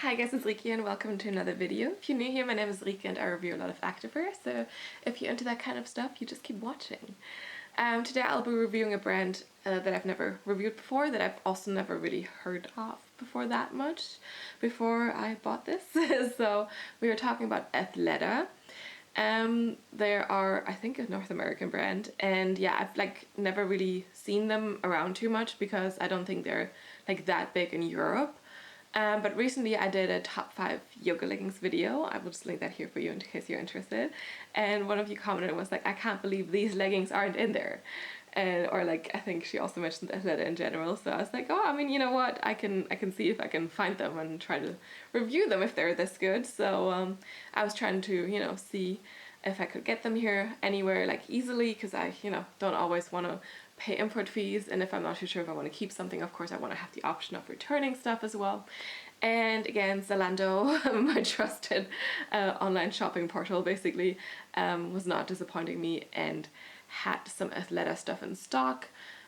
Hi guys, it's Riki and welcome to another video. If you're new here, my name is Riki and I review a lot of activewear, so if you're into that kind of stuff, you just keep watching. Today I'll be reviewing a brand that I've never reviewed before, that I've also never really heard of before that much, before I bought this. So we were talking about Athleta. They are, I think, a North American brand, and yeah, I've like never really seen them around too much because I don't think they're like that big in Europe. But recently I did a top 5 yoga leggings video. I will just link that here for you in case you're interested. And one of you commented and was like, I can't believe these leggings aren't in there. And, or like, I think she also mentioned Athleta in general. So I was like, oh, I mean, you know what? I can see if I can find them and try to review them if they're this good. So I was trying to, see if I could get them here anywhere like easily, because I, don't always want to pay import fees, and if I'm not too sure if I want to keep something, of course I want to have the option of returning stuff as well. And again, Zalando, my trusted online shopping portal, basically was not disappointing me and had some Athleta stuff in stock.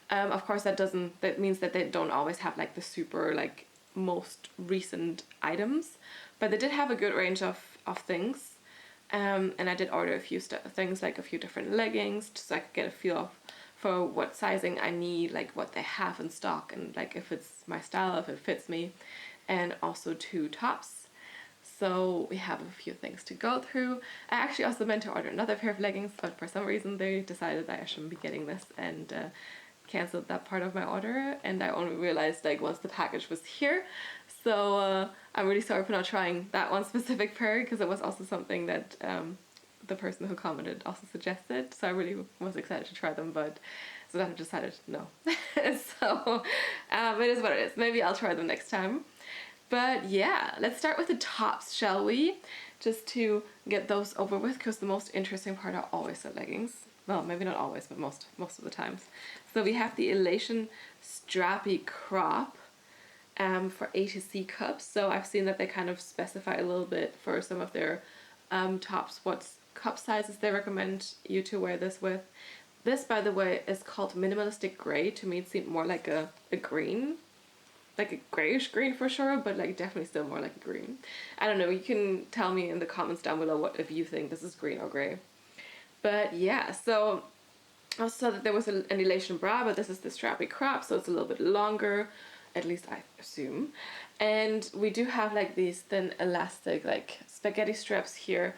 Of course that means that they don't always have like the super like most recent items, but they did have a good range of things. And I did order a few things, like a few different leggings, just so I could get a feel for what sizing I need, like what they have in stock, and like if it's my style, if it fits me, and also 2 tops. So we have a few things to go through. I actually also meant to order another pair of leggings, but for some reason they decided that I shouldn't be getting this and canceled that part of my order, and I only realized like once the package was here. So I'm really sorry for not trying that one specific pair, because it was also something that the person who commented also suggested, so I really was excited to try them, but so then I decided no. So it is what it is. Maybe I'll try them next time. But yeah, let's start with the tops, shall we? Just to get those over with, because the most interesting part are always the leggings. Well, maybe not always, but most of the times. So we have the Elation Strappy crop for A to C cups. So I've seen that they kind of specify a little bit for some of their tops what cup sizes they recommend you to wear this with. This, by the way, is called minimalistic gray. To me it seemed more like a green, like a grayish green for sure, but like definitely still more like a green. I don't know, you can tell me in the comments down below what if you think this is green or gray. But yeah, so I also saw that there was an Elation bra, but this is the Strappy crop, so it's a little bit longer, at least I assume. And we do have like these thin elastic like spaghetti straps here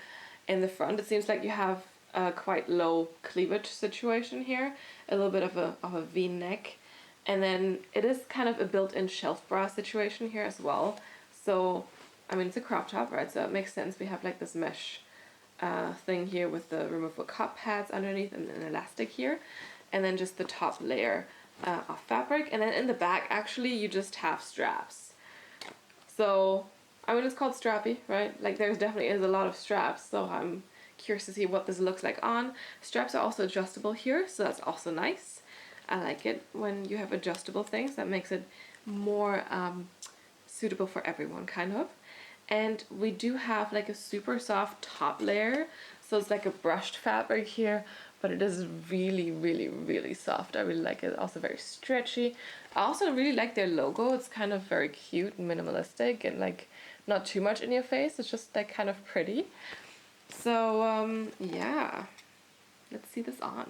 in the front. It seems like you have a quite low cleavage situation here, a little bit of a V-neck, and then it is kind of a built-in shelf bra situation here as well. So I mean, it's a crop top, right? So it makes sense. We have like this mesh thing here with the removable cup pads underneath and an elastic here, and then just the top layer of fabric, and then in the back actually you just have straps. So I mean, it's called Strappy, right? Like there's definitely is a lot of straps, so I'm curious to see what this looks like on. Straps are also adjustable here, so that's also nice. I like it when you have adjustable things. That makes it more suitable for everyone, kind of. And we do have like a super soft top layer, so it's like a brushed fabric here, but it is really, really, really soft. I really like it. Also very stretchy. I also really like their logo. It's kind of very cute and minimalistic, and like not too much in your face. It's just like kind of pretty. So yeah, let's see this on.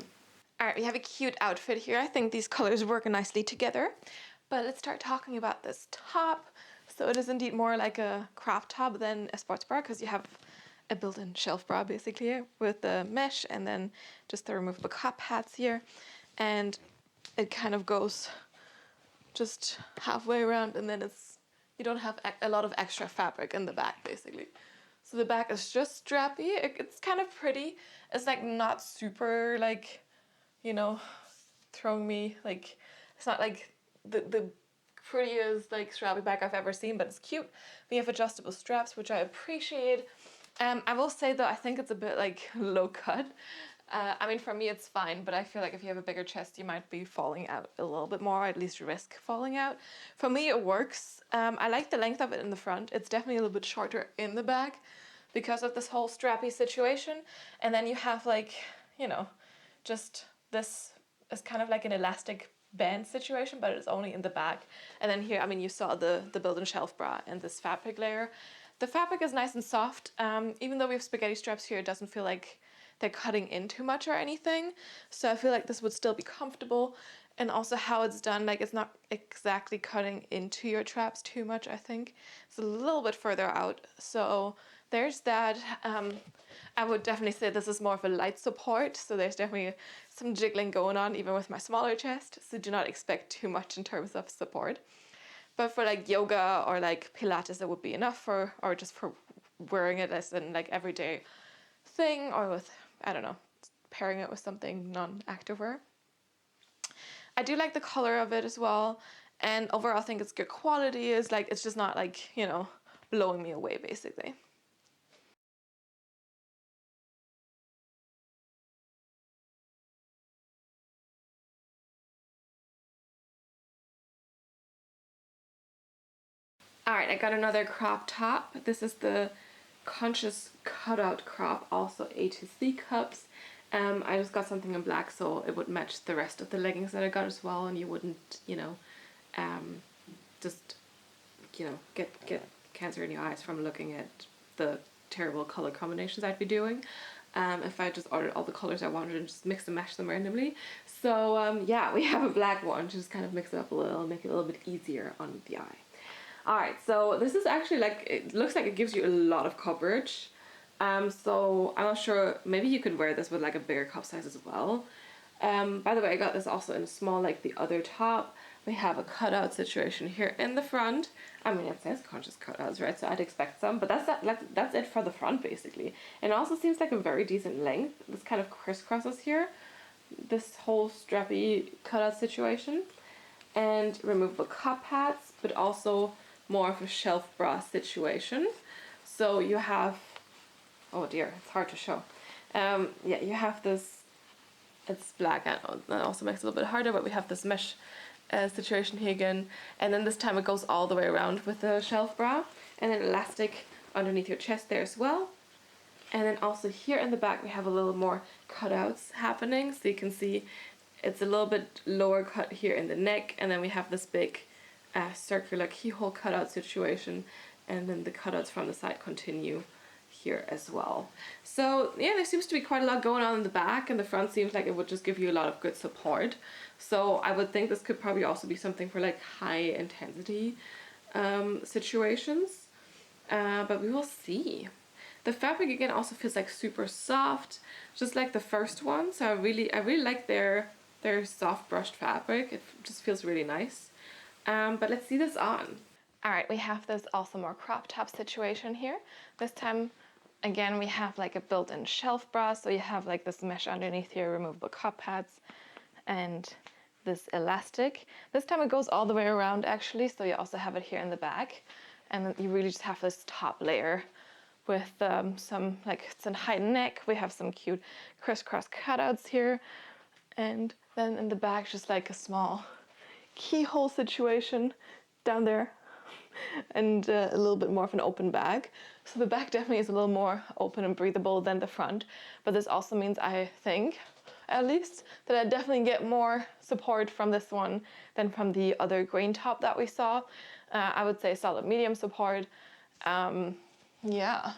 Alright, we have a cute outfit here. I think these colors work nicely together. But let's start talking about this top. So it is indeed more like a crop top than a sports bra, because you have a built-in shelf bra basically with the mesh and then just the removable cup pads here. And it kind of goes just halfway around, and then you don't have a lot of extra fabric in the back basically. So the back is just strappy. It's kind of pretty. It's like not super like, throwing me, like it's not like the prettiest like strappy back I've ever seen, but it's cute. We have adjustable straps, which I appreciate. I will say though, I think it's a bit like low cut. I mean, for me it's fine, but I feel like if you have a bigger chest, you might be falling out a little bit more, or at least risk falling out. For me, it works. I like the length of it in the front. It's definitely a little bit shorter in the back because of this whole strappy situation. And then you have like, just this is kind of like an elastic band situation, but it's only in the back. And then here, I mean, you saw the built-in shelf bra and this fabric layer. The fabric is nice and soft. Even though we have spaghetti straps here, it doesn't feel like they're cutting in too much or anything. So I feel like this would still be comfortable. And also how it's done, like it's not exactly cutting into your traps too much, I think. It's a little bit further out. So there's that. I would definitely say this is more of a light support. So there's definitely some jiggling going on even with my smaller chest. So do not expect too much in terms of support. But for like yoga or like Pilates, it would be enough for, or just for wearing it as an like everyday thing, or with, I don't know, pairing it with something non-activewear. I do like the color of it as well. And overall I think it's good quality. It's like, it's just not like, you know, blowing me away basically. All right, I got another crop top. This is the Conscious Cutout Crop, also A to C cups. I just got something in black so it would match the rest of the leggings that I got as well, and you wouldn't, you know, just, you know, get cancer in your eyes from looking at the terrible color combinations I'd be doing. If I just ordered all the colors I wanted and just mix and match them randomly. So yeah, we have a black one, just kind of mix it up a little, make it a little bit easier on the eye. Alright, so this is actually like, it looks like it gives you a lot of coverage. So I'm not sure, maybe you could wear this with like a bigger cup size as well. By the way, I got this also in a small like the other top. We have a cutout situation here in the front. I mean, it says conscious cutouts, right? So I'd expect some, but that's it for the front basically. And it also seems like a very decent length. This kind of crisscrosses here, this whole strappy cutout situation. And removable cup pads, but also more of a shelf bra situation. So you have, oh dear, it's hard to show. Yeah, you have this, it's black, and that also makes it a little bit harder, but we have this mesh situation here again. And then this time it goes all the way around with the shelf bra, and then elastic underneath your chest there as well. And then also here in the back we have a little more cutouts happening, so you can see it's a little bit lower cut here in the neck, and then we have this big circular keyhole cutout situation, and then the cutouts from the side continue here as well. So yeah, there seems to be quite a lot going on in the back, and the front seems like it would just give you a lot of good support. So I would think this could probably also be something for like high intensity situations, but we will see. The fabric again also feels like super soft, just like the first one. So I really like their soft brushed fabric. It just feels really nice. But let's see this on. All right, we have this also more crop top situation here. This time, again, we have like a built-in shelf bra. So you have like this mesh underneath here, removable cup pads, and this elastic. This time it goes all the way around actually. So you also have it here in the back. And then you really just have this top layer with some, like it's a high neck. We have some cute crisscross cutouts here. And then in the back, just like a small keyhole situation down there, and a little bit more of an open bag. So the back definitely is a little more open and breathable than the front, but this also means, I think, at least, that I definitely get more support from this one than from the other green top that we saw. I would say solid medium support. Yeah,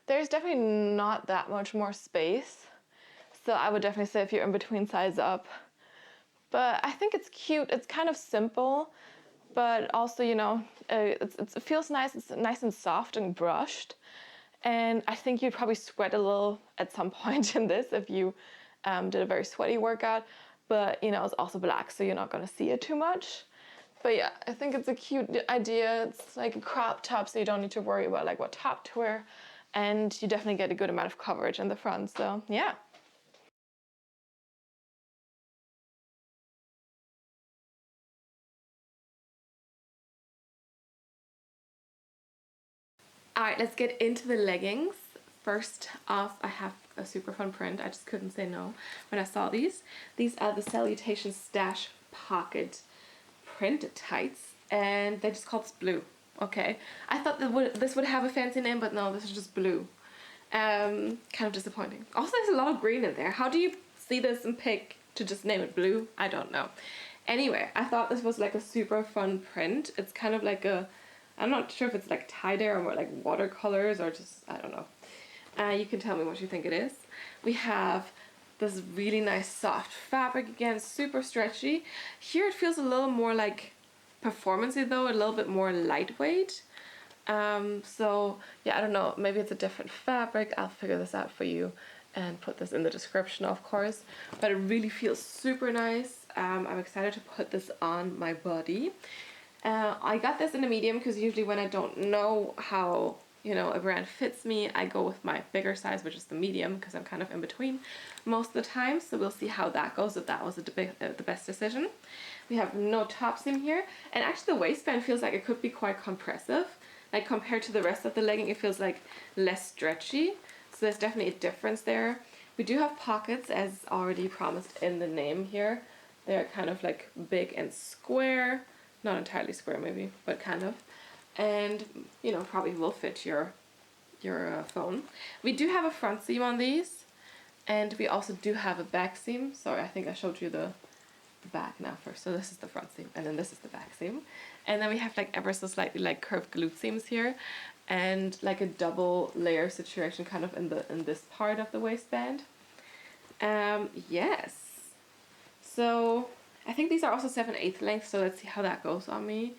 there's definitely not that much more space. So I would definitely say if you're in between, size up. But I think it's cute. It's kind of simple, but also, you know, it feels nice. It's nice and soft and brushed. And I think you'd probably sweat a little at some point in this if you did a very sweaty workout. But, you know, it's also black, so you're not going to see it too much. But yeah, I think it's a cute idea. It's like a crop top, so you don't need to worry about like what top to wear. And you definitely get a good amount of coverage in the front, so yeah. Alright, let's get into the leggings. First off, I have a super fun print. I just couldn't say no when I saw these. These are the Salutation Stash Pocket Print Tights, and they're just called blue. Okay, I thought that this would have a fancy name, but no, this is just blue. Kind of disappointing. Also, there's a lot of green in there. How do you see this and pick to just name it blue? I don't know. Anyway, I thought this was like a super fun print. It's kind of like a, I'm not sure if it's like tie-dye or more like watercolors or just, I don't know. You can tell me what you think it is. We have this really nice soft fabric, again, super stretchy. Here it feels a little more like performancey though, a little bit more lightweight. So yeah, I don't know, maybe it's a different fabric. I'll figure this out for you and put this in the description, of course. But it really feels super nice. I'm excited to put this on my body. I got this in a medium because usually when I don't know how, you know, a brand fits me, I go with my bigger size, which is the medium, because I'm kind of in between most of the time. So we'll see how that goes, if that was the best decision. We have no top seam here, and actually the waistband feels like it could be quite compressive. Like compared to the rest of the legging, it feels like less stretchy. So there's definitely a difference there. We do have pockets, as already promised in the name here. They're kind of like big and square. Not entirely square maybe, but kind of. And, you know, probably will fit your phone. We do have a front seam on these. And we also do have a back seam. Sorry, I think I showed you the back now first. So this is the front seam, and then this is the back seam. And then we have like ever so slightly like curved glute seams here, and like a double layer situation kind of in this part of the waistband. Yes. So I think these are also 7/8 length, so let's see how that goes on me.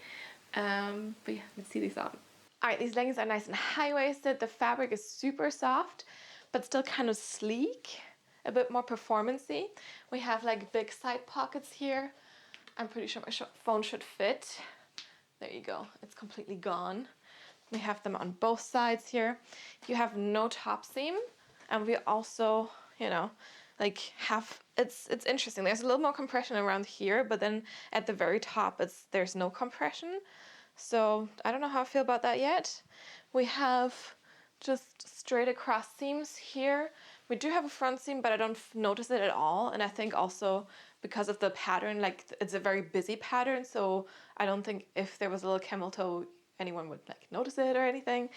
But yeah, let's see these on. Alright, these leggings are nice and high-waisted. The fabric is super soft, but still kind of sleek, a bit more performance-y. We have like big side pockets here. I'm pretty sure my phone should fit. There you go, it's completely gone. We have them on both sides here. You have no top seam, and we also, you know, like have, it's interesting. There's a little more compression around here, but then at the very top, there's no compression. So I don't know how I feel about that yet. We have just straight across seams here. We do have a front seam, but I don't notice it at all. And I think also because of the pattern, like it's a very busy pattern. So I don't think if there was a little camel toe, anyone would like notice it or anything.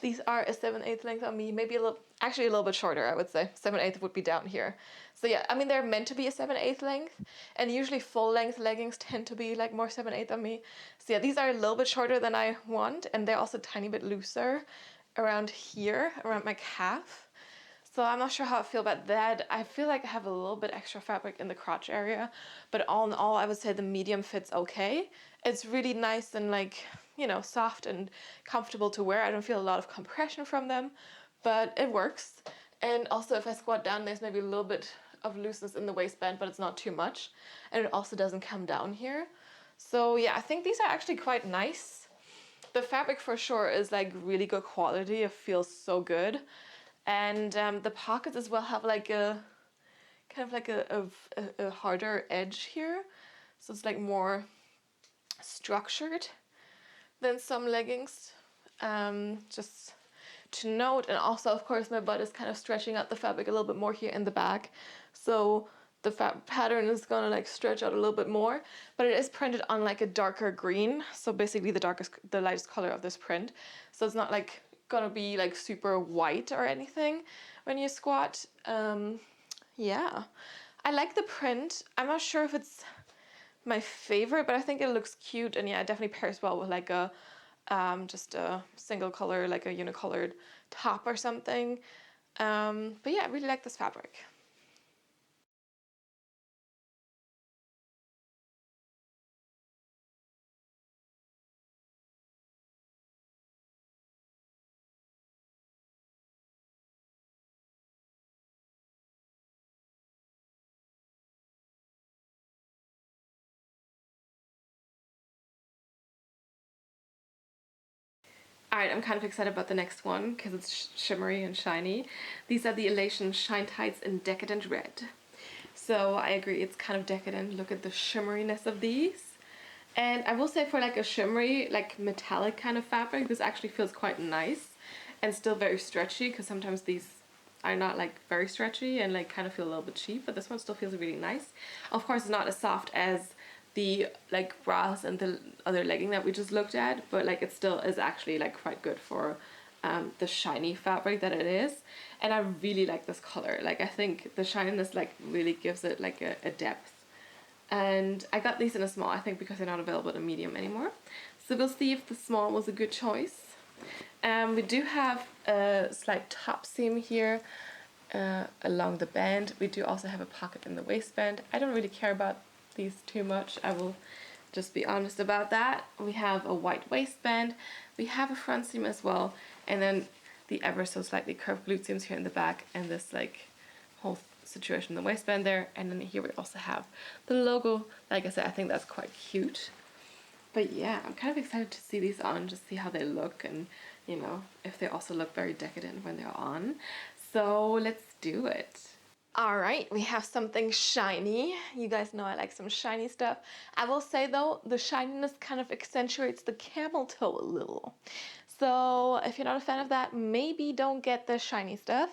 These are a 7/8 length on me, maybe actually a little bit shorter, I would say. 7/8 would be down here. So yeah, I mean, they're meant to be a 7/8 length, and usually full length leggings tend to be like more 7/8 on me. So yeah, these are a little bit shorter than I want, and they're also a tiny bit looser around here, around my calf. So I'm not sure how I feel about that. I feel like I have a little bit extra fabric in the crotch area, but all in all, I would say the medium fits okay. It's really nice and like, you know, soft and comfortable to wear. I don't feel a lot of compression from them, but it works. And also if I squat down, there's maybe a little bit of looseness in the waistband, but it's not too much. And it also doesn't come down here. So yeah, I think these are actually quite nice. The fabric for sure is like really good quality. It feels so good. And the pockets as well have like a kind of like a harder edge here, so it's like more structured than some leggings. Just to note, and also of course my butt is kind of stretching out the fabric a little bit more here in the back, so the pattern is gonna like stretch out a little bit more, but it is printed on like a darker green, so basically the lightest color of this print, so it's not like gonna be like super white or anything when you squat. Yeah, I like the print. I'm not sure if it's my favorite, but I think it looks cute, and yeah, it definitely pairs well with like a just a single color, like a unicolored top or something. But yeah, I really like this fabric. Alright, I'm kind of excited about the next one because it's shimmery and shiny. These are the Elation Shine Tights in Decadent Red. So I agree, it's kind of decadent. Look at the shimmeriness of these. And I will say for like a shimmery, like metallic kind of fabric, this actually feels quite nice and still very stretchy, because sometimes these are not like very stretchy and like kind of feel a little bit cheap, but this one still feels really nice. Of course, it's not as soft as the like bras and the other legging that we just looked at, but like it still is actually like quite good for the shiny fabric that it is. And I really like this color. Like I think the shininess like really gives it like a depth. And I got these in a small, I think, because they're not available in a medium anymore. So we'll see if the small was a good choice. We do have a slight top seam here along the band. We do also have a pocket in the waistband. I don't really care about these too much. I will just be honest about that. We have a white waistband. We have a front seam as well. And then the ever so slightly curved glute seams here in the back, and this like whole situation in the waistband there. And then here we also have the logo. Like I said, I think that's quite cute. But yeah, I'm kind of excited to see these on, just see how they look, and you know, if they also look very decadent when they're on. So let's do it. All right, we have something shiny. You guys know I like some shiny stuff. I will say though, the shininess kind of accentuates the camel toe a little. So if you're not a fan of that, maybe don't get the shiny stuff.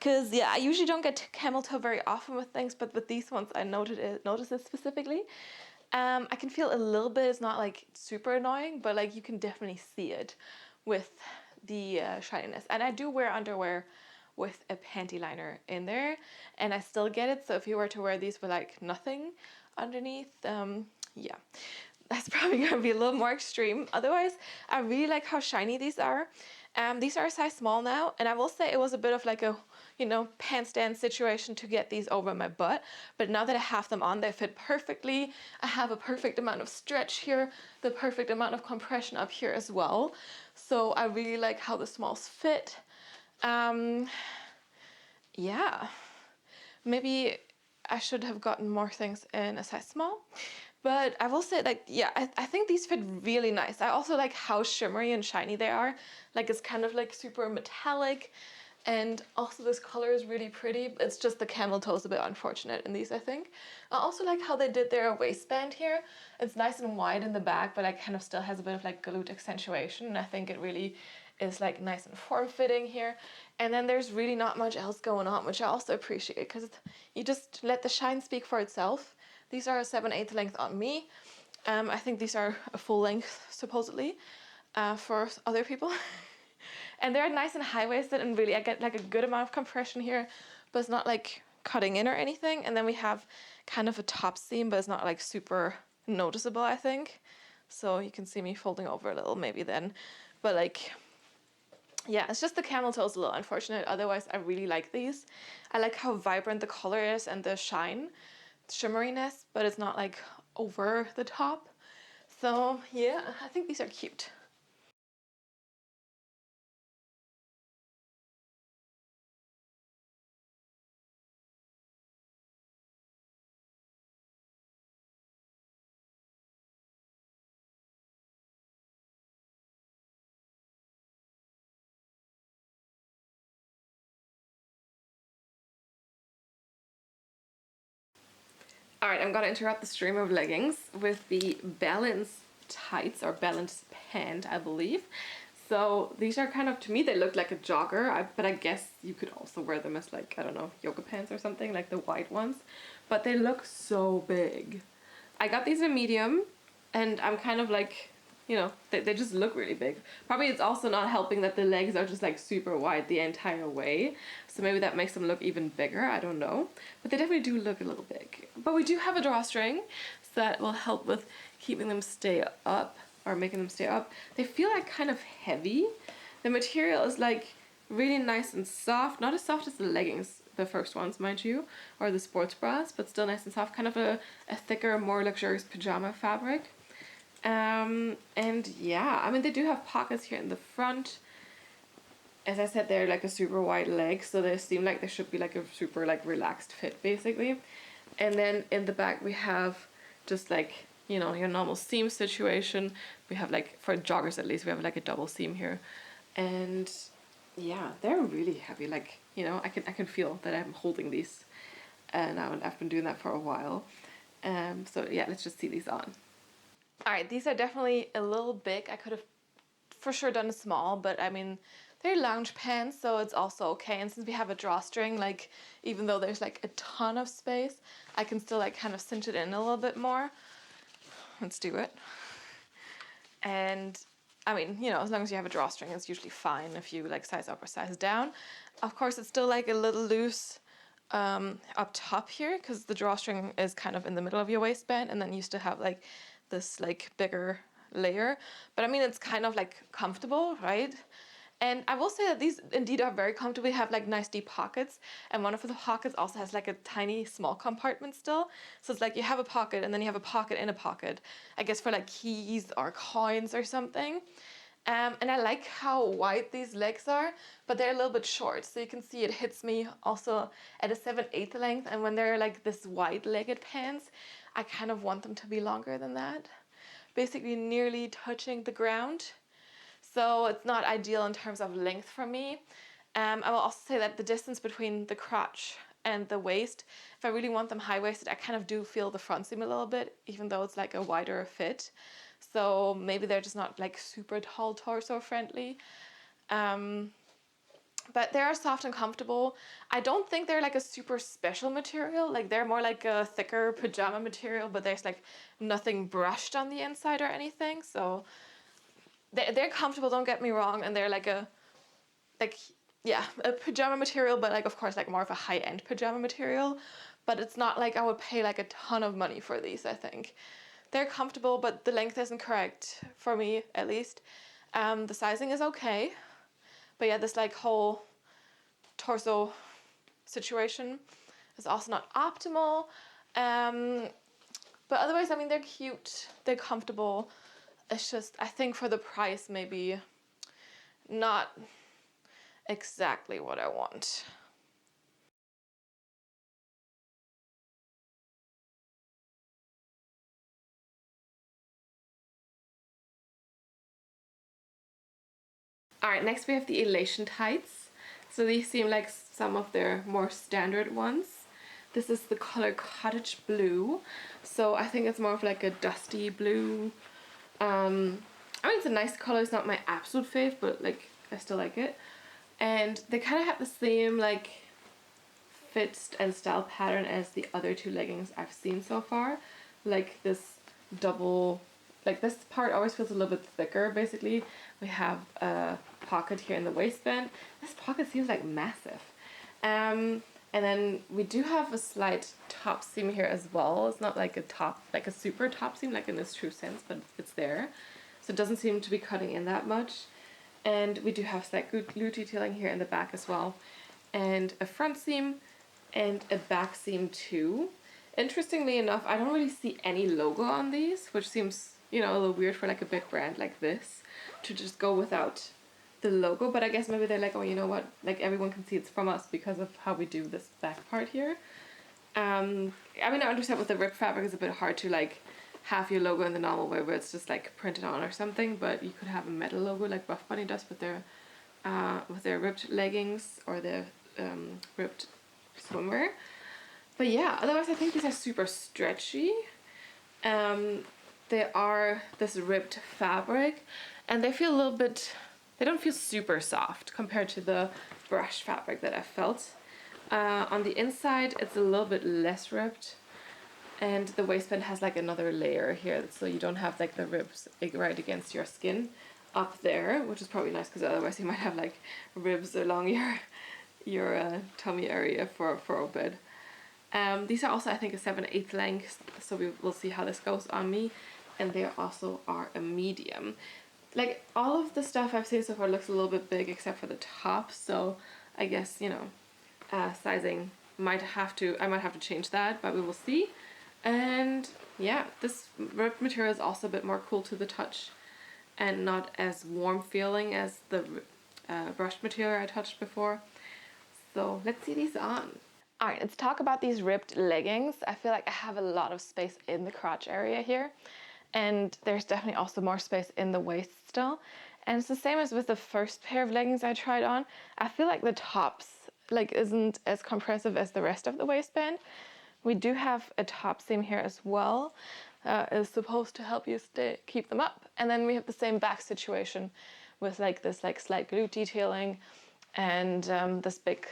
Cause yeah, I usually don't get camel toe very often with things, but with these ones I noticed it specifically. I can feel a little bit, it's not like super annoying, but like you can definitely see it with the shininess. And I do wear underwear with a panty liner in there, and I still get it. So if you were to wear these with like nothing underneath, yeah, that's probably gonna be a little more extreme. Otherwise, I really like how shiny these are. These are a size small now, and I will say it was a bit of like a, you know, pant stand situation to get these over my butt. But now that I have them on, they fit perfectly. I have a perfect amount of stretch here, the perfect amount of compression up here as well. So I really like how the smalls fit. Yeah, maybe I should have gotten more things in a size small. But I will say, like, yeah, I think these fit really nice. I also like how shimmery and shiny they are. Like, it's kind of like super metallic. And also this color is really pretty. It's just the camel toe is a bit unfortunate in these, I think. I also like how they did their waistband here. It's nice and wide in the back, but like kind of still has a bit of like glute accentuation. And I think it really is like nice and form-fitting here. And then there's really not much else going on, which I also appreciate, because you just let the shine speak for itself. These are a 7/8 length on me. I think these are a full length, supposedly, for other people. And they're nice and high-waisted, and really I get like a good amount of compression here, but it's not like cutting in or anything. And then we have kind of a top seam, but it's not like super noticeable, I think. So you can see me folding over a little maybe then. But like, yeah, it's just the camel toe is a little unfortunate. Otherwise, I really like these. I like how vibrant the color is and the shine, shimmeriness, but it's not like over the top. So yeah, I think these are cute. All right, I'm gonna interrupt the stream of leggings with the Balance tights, or Balance pant, I believe. So these are kind of, to me, they look like a jogger, but I guess you could also wear them as like, I don't know, yoga pants or something, like the white ones. But they look so big. I got these in medium, and I'm kind of like, you know, they just look really big. Probably it's also not helping that the legs are just like super wide the entire way. So maybe that makes them look even bigger, I don't know. But they definitely do look a little big. But we do have a drawstring, so that will help with keeping them stay up, or making them stay up. They feel like kind of heavy. The material is like really nice and soft, not as soft as the leggings, the first ones, mind you, or the sports bras, but still nice and soft, kind of a thicker, more luxurious pajama fabric. And yeah, I mean, they do have pockets here in the front. As I said, they're like a super wide leg, so they seem like they should be like a super like relaxed fit, basically. And then in the back we have just like, you know, your normal seam situation. We have like, for joggers at least, we have like a double seam here. And yeah, they're really heavy. Like, you know, I can feel that I'm holding these now, and I've been doing that for a while. So yeah, let's just see these on. All right, these are definitely a little big. I could have for sure done a small, but I mean, they're lounge pants, so it's also okay. And since we have a drawstring, like, even though there's like a ton of space, I can still like kind of cinch it in a little bit more. Let's do it. And I mean, you know, as long as you have a drawstring, it's usually fine if you like size up or size down. Of course, it's still like a little loose up top here, because the drawstring is kind of in the middle of your waistband, and then you still have like this like bigger layer. But I mean, it's kind of like comfortable, right? And I will say that these indeed are very comfortable. They have like nice deep pockets, and one of the pockets also has like a tiny small compartment still. So it's like you have a pocket and then you have a pocket in a pocket, I guess for like keys or coins or something. And I like how wide these legs are, but they're a little bit short. So you can see it hits me also at a 7/8 length. And when they're like this wide-legged pants, I kind of want them to be longer than that. Basically nearly touching the ground. So it's not ideal in terms of length for me. I will also say that the distance between the crotch and the waist, if I really want them high-waisted, I kind of do feel the front seam a little bit, even though it's like a wider fit. So maybe they're just not like super tall torso friendly. But they are soft and comfortable. I don't think they're like a super special material. Like they're more like a thicker pajama material, but there's like nothing brushed on the inside or anything. So they're comfortable, don't get me wrong. And they're like a pajama material, but like of course like more of a high-end pajama material. But it's not like I would pay like a ton of money for these, I think. They're comfortable, but the length isn't correct for me, at least. The sizing is okay. But yeah, this like whole torso situation is also not optimal. But otherwise, I mean, they're cute, they're comfortable. It's just, I think for the price, maybe not exactly what I want. All right, next we have the Elation tights. So these seem like some of their more standard ones. This is the color Cottage Blue. So I think it's more of like a dusty blue. I mean, it's a nice color. It's not my absolute fave, but like I still like it. And they kind of have the same like fit and style pattern as the other two leggings I've seen so far. Like this double, like this part always feels a little bit thicker basically. We have a pocket here in the waistband. This pocket seems like massive. And then we do have a slight top seam here as well. It's not like a top, like a super top seam, like in this true sense, but it's there. So it doesn't seem to be cutting in that much. And we do have slight glute detailing here in the back as well. And a front seam and a back seam too. Interestingly enough, I don't really see any logo on these, which seems, you know, a little weird for like a big brand like this to just go without the logo. But I guess maybe they're like, oh, you know what, like everyone can see it's from us because of how we do this back part here. I mean, I understand with the rib fabric it's a bit hard to like have your logo in the normal way where it's just like printed on or something, but you could have a metal logo like Buff Bunny does with their ribbed leggings or their ribbed swimwear. But yeah, otherwise I think these are super stretchy. They are this ribbed fabric and they feel a little bit, they don't feel super soft compared to the brushed fabric that I felt. On the inside it's a little bit less ribbed, and the waistband has like another layer here, so you don't have like the ribs right against your skin up there, which is probably nice because otherwise you might have like ribs along your tummy area for a bit. These are also I think a 7/8 length, so we will see how this goes on me, and they also are a medium. Like all of the stuff I've seen so far looks a little bit big except for the top, so I guess, you know, sizing I might have to change that, but we will see. And yeah, this ribbed material is also a bit more cool to the touch and not as warm feeling as the brushed material I touched before. So let's see these on. All right, let's talk about these ribbed leggings. I feel like I have a lot of space in the crotch area here, and there's definitely also more space in the waist still. And it's the same as with the first pair of leggings I tried on. I feel like the tops like isn't as compressive as the rest of the waistband. We do have a top seam here as well. Is supposed to help you keep them up. And then we have the same back situation with like this like slight glute detailing and this big,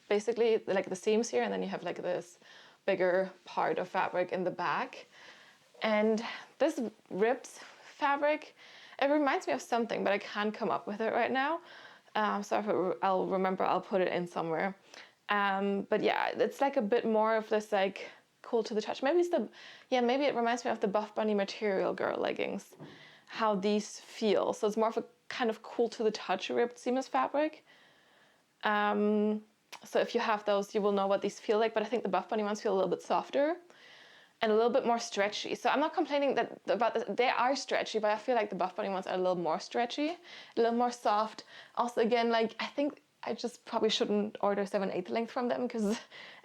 basically like the seams here, and then you have like this bigger part of fabric in the back. And this ribbed fabric, it reminds me of something, but I can't come up with it right now. So if I'll remember, I'll put it in somewhere. But yeah, it's like a bit more of this like cool to the touch. Maybe it's maybe it reminds me of the Buff Bunny Material Girl leggings, how these feel. So it's more of a kind of cool to the touch ribbed seamless fabric. So if you have those, you will know what these feel like, but I think the Buff Bunny ones feel a little bit softer and a little bit more stretchy. So I'm not complaining about this. They are stretchy, but I feel like the Buff Bunny ones are a little more stretchy, a little more soft. Also, again, like I think I just probably shouldn't order 7/8 length from them because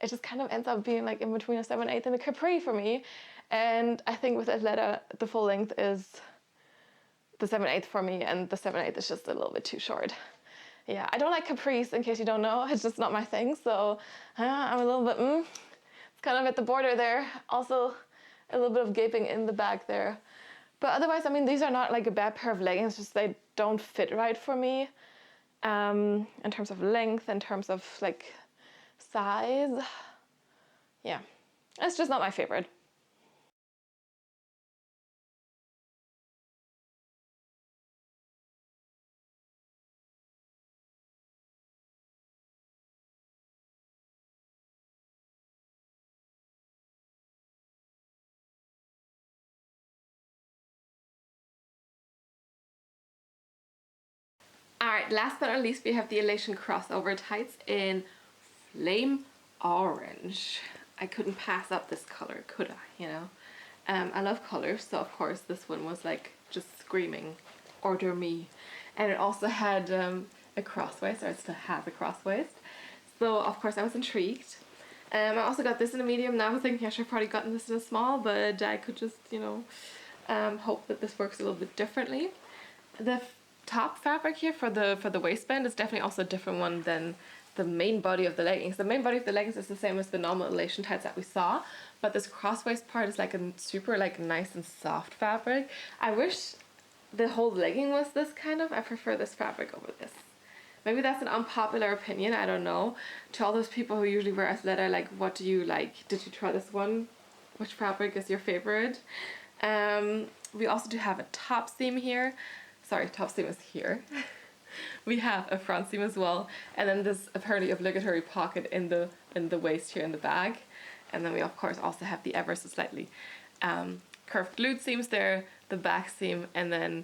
it just kind of ends up being like in between a 7/8 and a capri for me. And I think with Athleta, the full length is the 7/8 for me, and the 7/8 is just a little bit too short. Yeah, I don't like capris, in case you don't know. It's just not my thing. So I'm a little bit, it's kind of at the border there. Also a little bit of gaping in the back there. But otherwise, I mean, these are not like a bad pair of leggings, just they don't fit right for me. In terms of length, in terms of like size. Yeah, it's just not my favorite. Alright, last but not least, we have the Elation crossover tights in flame orange. I couldn't pass up this color, could I? You know, I love colors, so of course this one was like just screaming, order me. And it also had a cross waist, or it still has a cross waist. So of course I was intrigued. I also got this in a medium. Now I was thinking I should have probably gotten this in a small, but I could just, you know, hope that this works a little bit differently. The top fabric here for the waistband is definitely also a different one than the main body of the leggings. The main body of the leggings is the same as the normal Elation tights that we saw, but this cross waist part is like a super like nice and soft fabric. I wish the whole legging was this kind of. I prefer this fabric over this. Maybe that's an unpopular opinion, I don't know. To all those people who usually wear Athleta, like, what do you like? Did you try this one? Which fabric is your favorite? We also do have a top seam here. Sorry, top seam is here. We have a front seam as well, and then this apparently obligatory pocket in the waist here in the bag. And then we of course also have the ever so slightly curved glute seams there, the back seam, and then,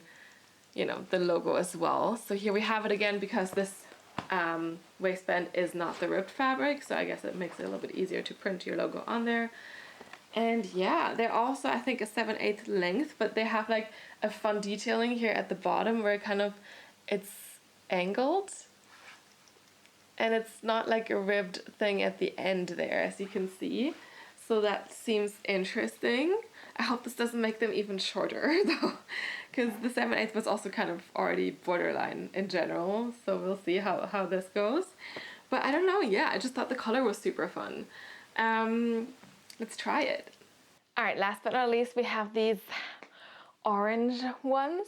you know, the logo as well. So here we have it again because this waistband is not the ribbed fabric, so I guess it makes it a little bit easier to print your logo on there. And yeah, they're also, I think, a 7/8 length, but they have like a fun detailing here at the bottom where it's angled. And it's not like a ribbed thing at the end there, as you can see. So that seems interesting. I hope this doesn't make them even shorter though, because the 7/8 was also kind of already borderline in general. So we'll see how this goes. But I don't know, yeah, I just thought the color was super fun. Let's try it. All right, last but not least, we have these orange ones.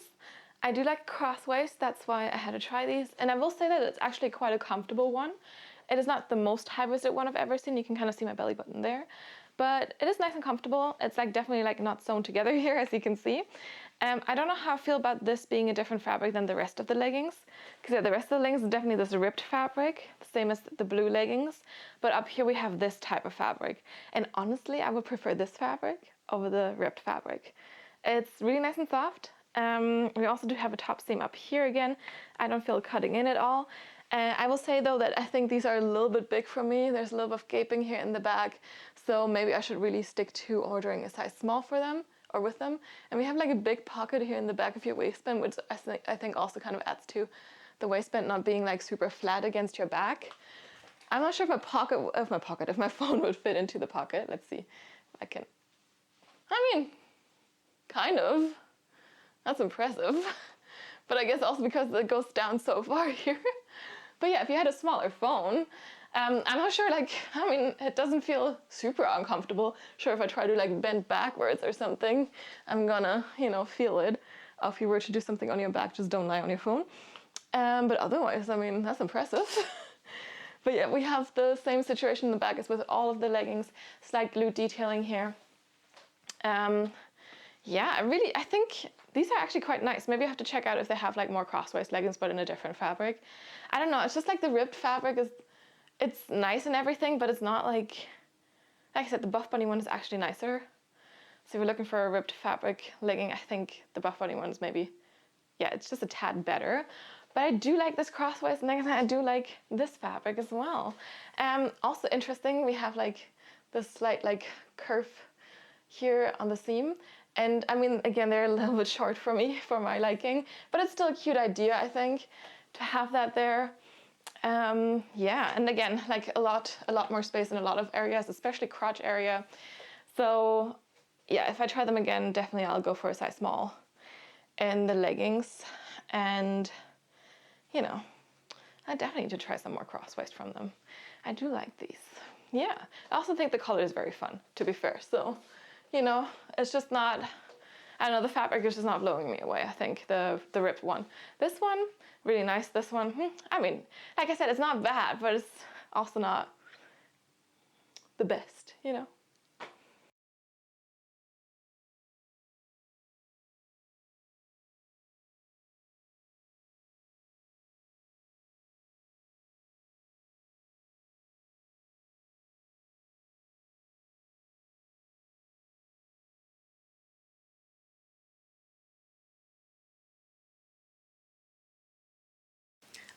I do like cross waist, that's why I had to try these. And I will say that it's actually quite a comfortable one. It is not the most high-waisted one I've ever seen. You can kind of see my belly button there. But it is nice and comfortable. It's like definitely like not sewn together here, as you can see. I don't know how I feel about this being a different fabric than the rest of the leggings. Because the rest of the leggings is definitely this ribbed fabric, the same as the blue leggings. But up here we have this type of fabric. And honestly, I would prefer this fabric over the ribbed fabric. It's really nice and soft. We also do have a top seam up here again. I don't feel cutting in at all. I will say though that I think these are a little bit big for me. There's a little bit of gaping here in the back. So maybe I should really stick to ordering a size small for them or with them. And we have like a big pocket here in the back of your waistband, which I think also kind of adds to the waistband not being like super flat against your back. I'm not sure if my phone would fit into the pocket. Let's see if I can. I mean, kind of. That's impressive. But I guess also because it goes down so far here. But yeah, if you had a smaller phone, I'm not sure, like, I mean, it doesn't feel super uncomfortable. Sure, if I try to like bend backwards or something, I'm gonna, you know, feel it. If you were to do something on your back, just don't lie on your phone. But otherwise, I mean, that's impressive. But yeah, we have the same situation in the back as with all of the leggings. Slight glute detailing here. Yeah, I think these are actually quite nice. Maybe I have to check out if they have like more cross-waist leggings but in a different fabric. I don't know, it's just like the ribbed fabric it's nice and everything, but it's not like I said, the Buff Bunny one is actually nicer. So if you're looking for a ribbed fabric legging, I think the Buff Bunny one is maybe, yeah, it's just a tad better. But I do like this crosswaist, and I do like this fabric as well. Also interesting, we have like this slight like curve here on the seam. And I mean, again, they're a little bit short for me, for my liking, but it's still a cute idea, I think, to have that there. Yeah, and again, like a lot more space in a lot of areas, especially crotch area. So yeah, if I try them again, definitely I'll go for a size small in the leggings. And you know, I definitely need to try some more cross-waist from them. I do like these. Yeah, I also think the color is very fun, to be fair. So, you know, it's just not, I don't know, the fabric is just not blowing me away, I think, the ripped one. This one, really nice. This one, I mean, like I said, it's not bad, but it's also not the best, you know?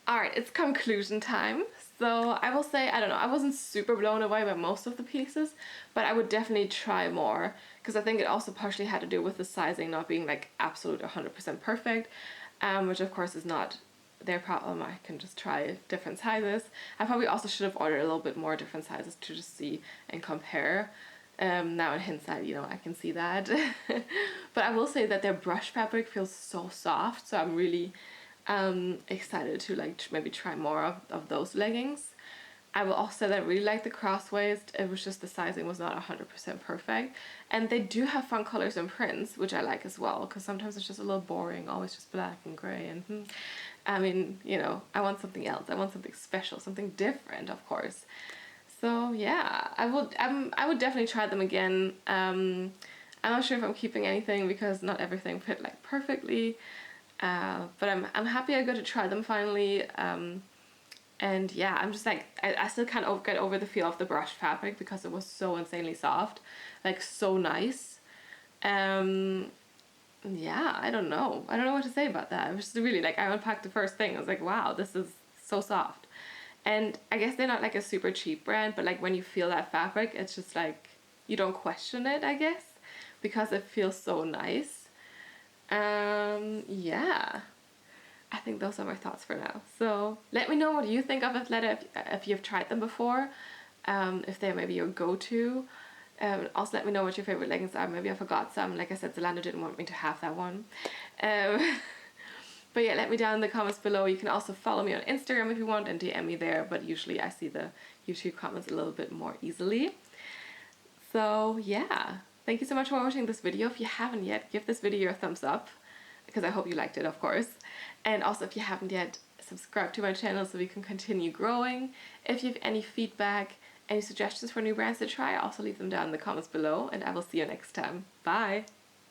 Alright, it's conclusion time. So I will say, I don't know, I wasn't super blown away by most of the pieces, but I would definitely try more, because I think it also partially had to do with the sizing not being like absolute 100% perfect, which of course is not their problem. I can just try different sizes. I probably also should have ordered a little bit more different sizes to just see and compare. Now in hindsight, you know, I can see that. But I will say that their brush fabric feels so soft, so I'm really excited to like maybe try more of those leggings. I will also say that I really like the cross waist. It was just the sizing was not 100% perfect. And they do have fun colors and prints, which I like as well, because sometimes it's just a little boring, always just black and gray. And I mean, you know, I want something else. I want something special, something different, of course. So yeah, I would definitely try them again. I'm not sure if I'm keeping anything because not everything fit like perfectly. But I'm happy I got to try them finally. And yeah, I'm just like, I still can't get over the feel of the brush fabric because it was so insanely soft, like so nice. Yeah, I don't know. I don't know what to say about that. It was just really like, I unpacked the first thing. I was like, wow, this is so soft. And I guess they're not like a super cheap brand, but like when you feel that fabric, it's just like, you don't question it, I guess, because it feels so nice. Yeah. I think those are my thoughts for now. So let me know what you think of Athleta if you've tried them before, if they're maybe your go-to. Also let me know what your favorite leggings are. Maybe I forgot some. Like I said, Zalando didn't want me to have that one. But yeah, let me down in the comments below. You can also follow me on Instagram if you want and DM me there, but usually I see the YouTube comments a little bit more easily. So yeah, thank you so much for watching this video. If you haven't yet, give this video a thumbs up, because I hope you liked it, of course. And also, if you haven't yet, subscribe to my channel so we can continue growing. If you have any feedback, any suggestions for new brands to try, also leave them down in the comments below, and I will see you next time. Bye!